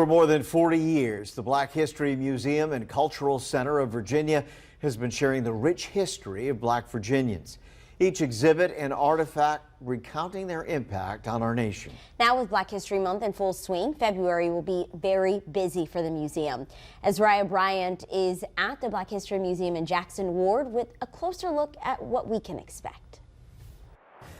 For more than 40 years, the Black History Museum and Cultural Center of Virginia has been sharing the rich history of Black Virginians. Each exhibit and artifact recounting their impact on our nation. Now with Black History Month in full swing, February will be very busy for the museum. Azariah Bryant is at the Black History Museum in Jackson Ward with a closer look at what we can expect.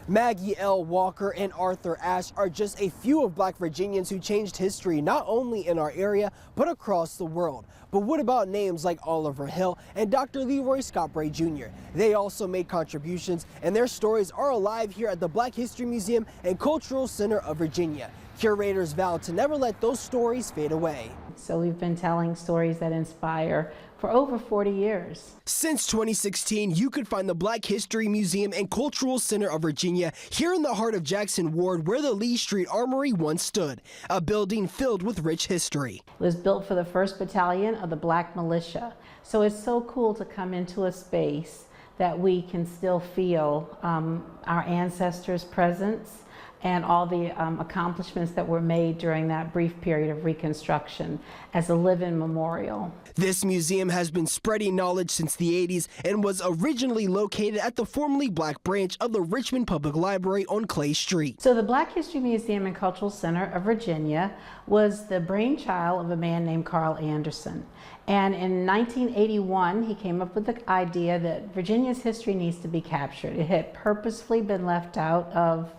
Maggie L. Walker and Arthur Ashe are just a few of Black Virginians who changed history not only in our area, but across the world. But what about names like Oliver Hill and Dr. Leroy Scott Bray Jr.? They also made contributions, and their stories are alive here at the Black History Museum and Cultural Center of Virginia. Curators vowed to never let those stories fade away. So we've been telling stories that inspire for over 40 years. Since 2016, you could find the Black History Museum and Cultural Center of Virginia here in the heart of Jackson Ward, where the Lee Street Armory once stood, a building filled with rich history. It was built for the 1st Battalion of the Black Militia. So it's so cool to come into a space that we can still feel our ancestors' presence and all the accomplishments that were made during that brief period of Reconstruction as a living memorial. This museum has been spreading knowledge since the 80s and was originally located at the formerly Black branch of the Richmond Public Library on Clay Street. So the Black History Museum and Cultural Center of Virginia was the brainchild of a man named Carl Anderson. And in 1981, he came up with the idea that Virginia's history needs to be captured. It had purposefully been left out of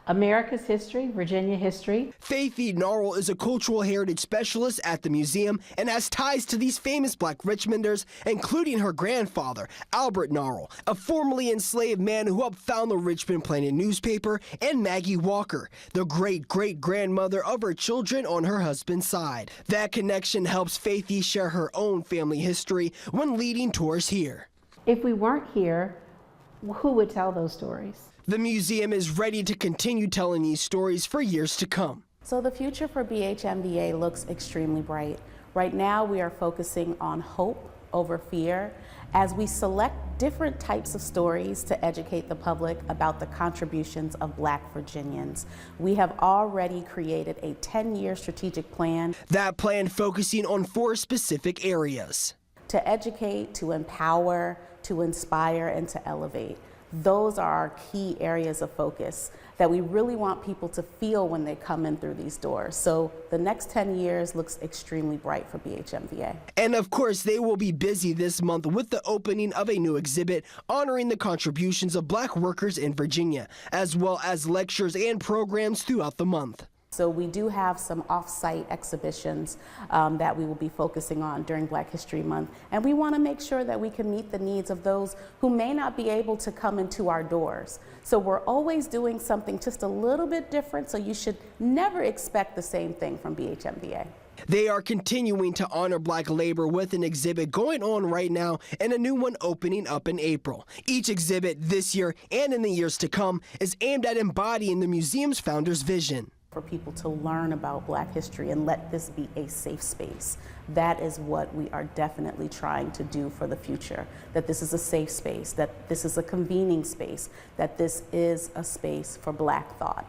America's history, Virginia history. Faithy Gnarl is a cultural heritage specialist at the museum and has ties to these famous Black Richmonders, including her grandfather, Albert Gnarl, a formerly enslaved man who helped found the Richmond Planet newspaper, and Maggie Walker, the great-great-grandmother of her children on her husband's side. That connection helps Faithy share her own family history when leading tours here. If we weren't here, who would tell those stories? The museum is ready to continue telling these stories for years to come. So the future for BHMVA looks extremely bright. Right now we are focusing on hope over fear as we select different types of stories to educate the public about the contributions of Black Virginians. We have already created a 10-year strategic plan. That plan focusing on 4 specific areas. To educate, to empower, to inspire, and to elevate. Those are our key areas of focus that we really want people to feel when they come in through these doors. So the next 10 years looks extremely bright for BHMVA. And of course, they will be busy this month with the opening of a new exhibit honoring the contributions of Black workers in Virginia, as well as lectures and programs throughout the month. So we do have some off-site exhibitions that we will be focusing on during Black History Month. And we want to make sure that we can meet the needs of those who may not be able to come into our doors. So we're always doing something just a little bit different, so you should never expect the same thing from BHMVA. They are continuing to honor Black labor with an exhibit going on right now and a new one opening up in April. Each exhibit this year and in the years to come is aimed at embodying the museum's founder's vision. For people to learn about Black history and let this be a safe space. That is what we are definitely trying to do for the future. That this is a safe space, that this is a convening space, that this is a space for Black thought.